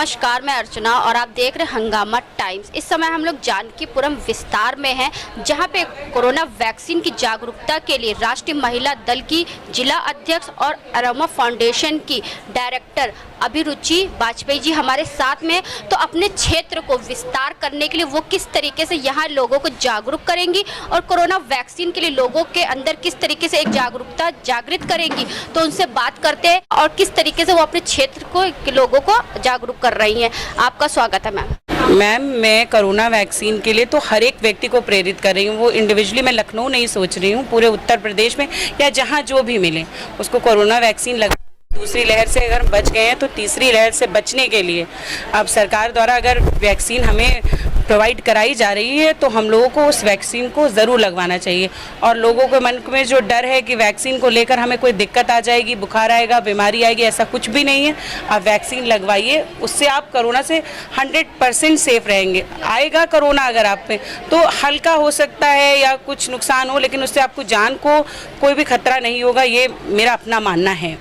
नमस्कार, मैं अर्चना और आप देख रहे हैं हंगामा टाइम्स। इस समय हम लोग जानकीपुरम विस्तार में हैं, जहां पे कोरोना वैक्सीन की जागरूकता के लिए राष्ट्रीय महिला दल की जिला अध्यक्ष और अरोमा फाउंडेशन की डायरेक्टर अभिरुचि वाजपेयी जी हमारे साथ में। तो अपने क्षेत्र को विस्तार करने के लिए वो किस तरीके से यहाँ लोगों को जागरूक करेंगी और कोरोना वैक्सीन के लिए लोगों के अंदर किस तरीके से एक जागरूकता जागृत करेंगी, तो उनसे बात करते हैं और किस तरीके से वो अपने क्षेत्र को लोगों को जागरूक कर रही हैं। आपका स्वागत है मैम। मैं कोरोना वैक्सीन के लिए तो हर एक व्यक्ति को प्रेरित कर रही हूँ। वो इंडिविजुअली मैं लखनऊ नहीं सोच रही हूँ, पूरे उत्तर प्रदेश में या जहाँ जो भी मिले उसको कोरोना वैक्सीन लगा। दूसरी लहर से अगर बच गए हैं तो तीसरी लहर से बचने के लिए अब सरकार द्वारा अगर वैक्सीन हमें प्रोवाइड कराई जा रही है तो हम लोगों को उस वैक्सीन को ज़रूर लगवाना चाहिए। और लोगों के मन में जो डर है कि वैक्सीन को लेकर हमें कोई दिक्कत आ जाएगी, बुखार आएगा, बीमारी आएगी, ऐसा कुछ भी नहीं है। आप वैक्सीन लगवाइए, उससे आप कोरोना से 100% सेफ रहेंगे। आएगा कोरोना अगर आप पे तो हल्का हो सकता है या कुछ नुकसान हो, लेकिन उससे आपको जान को कोई भी खतरा नहीं होगा, ये मेरा अपना मानना है।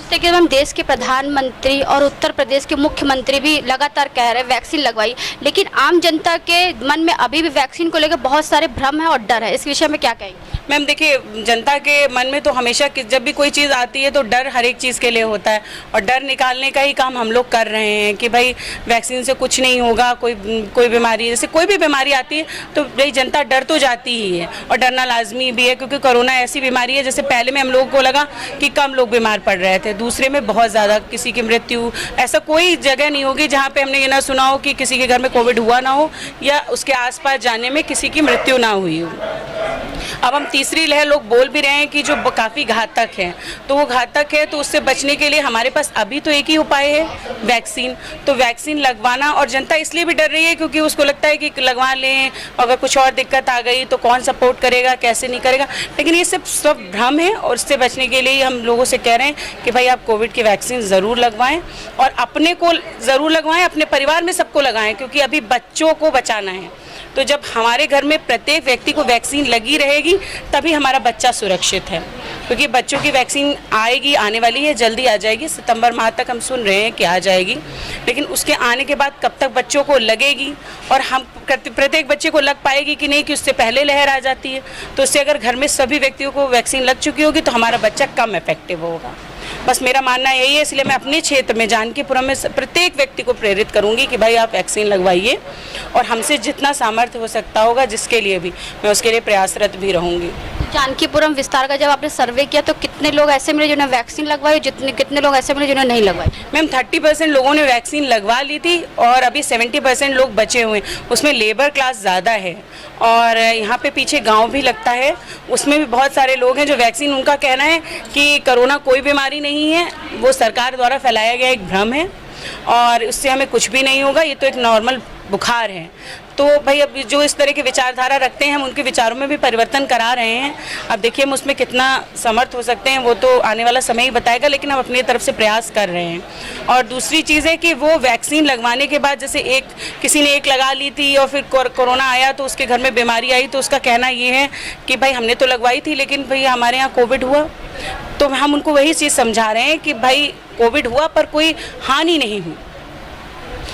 देखिए हम देश के प्रधानमंत्री और उत्तर प्रदेश के मुख्यमंत्री भी लगातार कह रहे हैं वैक्सीन लगवाई, लेकिन आम जनता के मन में अभी भी वैक्सीन को लेकर बहुत सारे भ्रम है और डर है। इस विषय में क्या कहेंगे? मैम देखिए, जनता के मन में तो हमेशा जब भी कोई चीज़ आती है तो डर हर एक चीज़ के लिए होता है और डर निकालने का ही काम हम लोग कर रहे हैं कि भाई वैक्सीन से कुछ नहीं होगा। कोई बीमारी, जैसे कोई भी बीमारी आती है तो भाई जनता डर तो जाती ही है और डरना लाजमी भी है, क्योंकि कोरोना ऐसी बीमारी है जैसे पहले में हम लोगों को लगा कि कम लोग बीमार पड़ रहे थे, दूसरे में बहुत ज़्यादा किसी की मृत्यु। ऐसा कोई जगह नहीं होगी जहाँ पे हमने ये ना सुना हो कि किसी के घर में कोविड हुआ ना हो या उसके आसपास जाने में किसी की मृत्यु ना हुई हो। अब हम तीसरी लहर लोग बोल भी रहे हैं कि जो काफ़ी घातक है, तो वो घातक है, तो उससे बचने के लिए हमारे पास अभी तो एक ही उपाय है, वैक्सीन। तो वैक्सीन लगवाना, और जनता इसलिए भी डर रही है क्योंकि उसको लगता है कि लगवा लें, अगर कुछ और दिक्कत आ गई तो कौन सपोर्ट करेगा, कैसे नहीं करेगा। लेकिन ये सब भ्रम है और इससे बचने के लिए हम लोगों से कह रहे हैं कि भाई आप कोविड की वैक्सीन ज़रूर लगवाएं और अपने को ज़रूर लगवाएं, अपने परिवार में सबको लगाएं, क्योंकि अभी बच्चों को बचाना है। तो जब हमारे घर में प्रत्येक व्यक्ति को वैक्सीन लगी रहेगी तभी हमारा बच्चा सुरक्षित है, क्योंकि बच्चों की वैक्सीन आएगी, आने वाली है, जल्दी आ जाएगी। सितंबर माह तक हम सुन रहे हैं कि आ जाएगी, लेकिन उसके आने के बाद कब तक बच्चों को लगेगी और हम प्रत्येक बच्चे को लग पाएगी कि नहीं, कि उससे पहले लहर आ जाती है। तो उससे अगर घर में सभी व्यक्तियों को वैक्सीन लग चुकी होगी तो हमारा बच्चा कम इफेक्टिव होगा। बस मेरा मानना यही है, इसलिए मैं अपने क्षेत्र में जानकीपुरम में प्रत्येक व्यक्ति को प्रेरित करूंगी कि भाई आप वैक्सीन लगवाइए और हमसे जितना सामर्थ्य हो सकता होगा जिसके लिए भी, मैं उसके लिए प्रयासरत भी रहूंगी। जानकीपुरम विस्तार का जब आपने सर्वे किया तो कितने लोग ऐसे मिले जिन्होंने वैक्सीन लगवाई, कितने लोग ऐसे मिले जिन्होंने नहीं लगवाई? मैम 30% लोगों ने वैक्सीन लगवा ली थी और अभी 70% लोग बचे हुए हैं। उसमें लेबर क्लास ज़्यादा है और यहाँ पे पीछे गांव भी लगता है, उसमें भी बहुत सारे लोग हैं जो वैक्सीन, उनका कहना है कि कोरोना कोई बीमारी नहीं है, वो सरकार द्वारा फैलाया गया एक भ्रम है और उससे हमें कुछ भी नहीं होगा, ये तो एक नॉर्मल बुखार है। तो भाई अब जो इस तरह की विचारधारा रखते हैं हम उनके विचारों में भी परिवर्तन करा रहे हैं। अब देखिए हम उसमें कितना समर्थ हो सकते हैं वो तो आने वाला समय ही बताएगा, लेकिन हम अपनी तरफ से प्रयास कर रहे हैं। और दूसरी चीज़ है कि वो वैक्सीन लगवाने के बाद जैसे किसी ने एक लगा ली थी और फिर कोरोना आया तो उसके घर में बीमारी आई, तो उसका कहना ये है कि भाई हमने तो लगवाई थी लेकिन भाई हमारे यहाँ कोविड हुआ। तो हम उनको वही चीज़ समझा रहे हैं कि भाई कोविड हुआ पर कोई हानि नहीं हुई,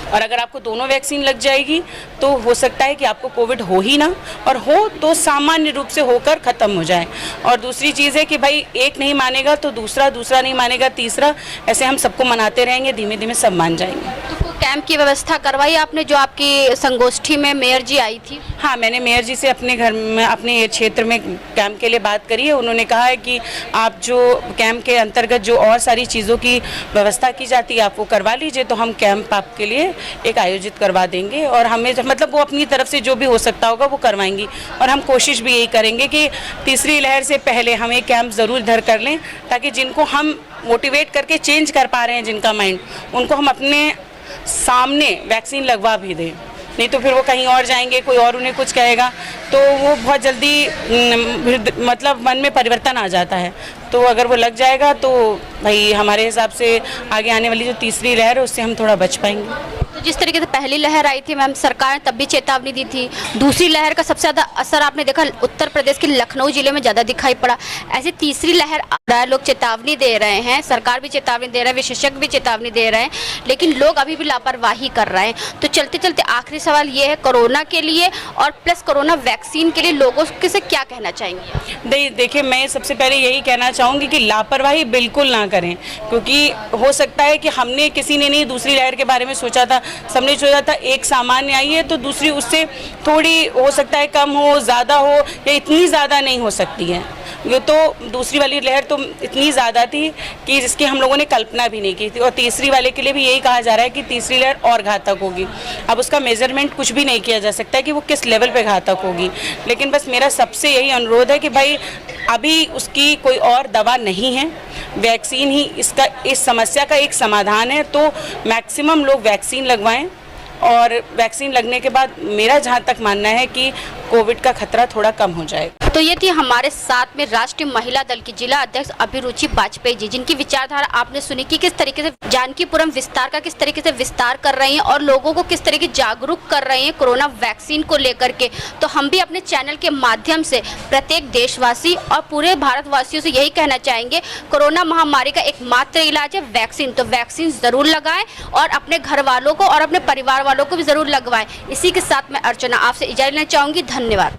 और अगर आपको दोनों वैक्सीन लग जाएगी तो हो सकता है कि आपको कोविड हो ही ना, और हो तो सामान्य रूप से होकर ख़त्म हो जाए। और दूसरी चीज़ है कि भाई एक नहीं मानेगा तो दूसरा नहीं मानेगा तीसरा, ऐसे हम सबको मनाते रहेंगे, धीमे धीमे सब मान जाएंगे। तो कैंप की व्यवस्था करवाई आपने जो आपकी संगोष्ठी में मेयर जी आई थी? हाँ, मैंने मेयर जी से अपने घर में, अपने क्षेत्र में कैंप के लिए बात करी है। उन्होंने कहा है कि आप जो कैंप के अंतर्गत जो और सारी चीज़ों की व्यवस्था की जाती है आप वो करवा लीजिए, तो हम कैंप आपके लिए एक आयोजित करवा देंगे और हमें मतलब वो अपनी तरफ से जो भी हो सकता होगा वो करवाएंगी। और हम कोशिश भी यही करेंगे कि तीसरी लहर से पहले हम एक कैंप ज़रूर इधर कर लें, ताकि जिनको हम मोटिवेट करके चेंज कर पा रहे हैं जिनका माइंड, उनको हम अपने सामने वैक्सीन लगवा भी दें। नहीं तो फिर वो कहीं और जाएंगे, कोई और उन्हें कुछ कहेगा, तो वो बहुत जल्दी मतलब मन में परिवर्तन आ जाता है। तो अगर वो लग जाएगा तो भाई हमारे हिसाब से आगे आने वाली जो तीसरी लहर है उससे हम थोड़ा बच पाएंगे। जिस तरीके से पहली लहर आई थी मैम, सरकार ने तब भी चेतावनी दी थी। दूसरी लहर का सबसे ज़्यादा असर आपने देखा उत्तर प्रदेश के लखनऊ जिले में ज़्यादा दिखाई पड़ा। ऐसी तीसरी लहर आ रहा है, लोग चेतावनी दे रहे हैं, सरकार भी चेतावनी दे रहा है, विशेषज्ञ भी चेतावनी दे रहे हैं, लेकिन लोग अभी भी लापरवाही कर रहे हैं। तो चलते चलते आखिरी सवाल ये है, कोरोना के लिए और प्लस कोरोना वैक्सीन के लिए लोगों से क्या कहना चाहेंगे? देखिए, मैं सबसे पहले यही कहना चाहूँगी कि लापरवाही बिल्कुल ना करें, क्योंकि हो सकता है कि हमने किसी ने नहीं दूसरी लहर के बारे में सोचा था, सबने सोचा था एक सामान्य आई है तो दूसरी उससे थोड़ी हो सकता है कम हो, ज़्यादा हो, या इतनी ज़्यादा नहीं हो सकती है। ये तो दूसरी वाली लहर तो इतनी ज़्यादा थी कि जिसकी हम लोगों ने कल्पना भी नहीं की थी, और तीसरी वाले के लिए भी यही कहा जा रहा है कि तीसरी लहर और घातक होगी। अब उसका मेजरमेंट कुछ भी नहीं किया जा सकता है कि वो किस लेवल पे घातक होगी, लेकिन बस मेरा सबसे यही अनुरोध है कि भाई अभी उसकी कोई और दवा नहीं है, वैक्सीन ही इस समस्या का एक समाधान है। तो मैक्सिमम लोग वैक्सीन लगवाएं, और वैक्सीन लगने के बाद मेरा जहाँ तक मानना है कि कोविड का खतरा थोड़ा कम हो जाएगा। तो ये थी हमारे साथ में राष्ट्रीय महिला दल की जिला अध्यक्ष अभिरुचि वाजपेयी जी, जिनकी विचारधारा आपने सुनी कि किस तरीके से जानकीपुरम विस्तार का किस तरीके से विस्तार कर रही हैं और लोगों को किस तरीके जागरूक कर रही हैं कोरोना वैक्सीन को लेकर के। तो हम भी अपने चैनल के माध्यम से प्रत्येक देशवासी और पूरे भारतवासियों से यही कहना चाहेंगे, कोरोना महामारी का एकमात्र इलाज है वैक्सीन। तो वैक्सीन जरूर लगाएं और अपने घर वालों को और अपने परिवार वालों को भी जरूर लगवाएं। इसी के साथ मैं अर्चना आपसे इजाजत लेना चाहूंगी। धन्यवाद।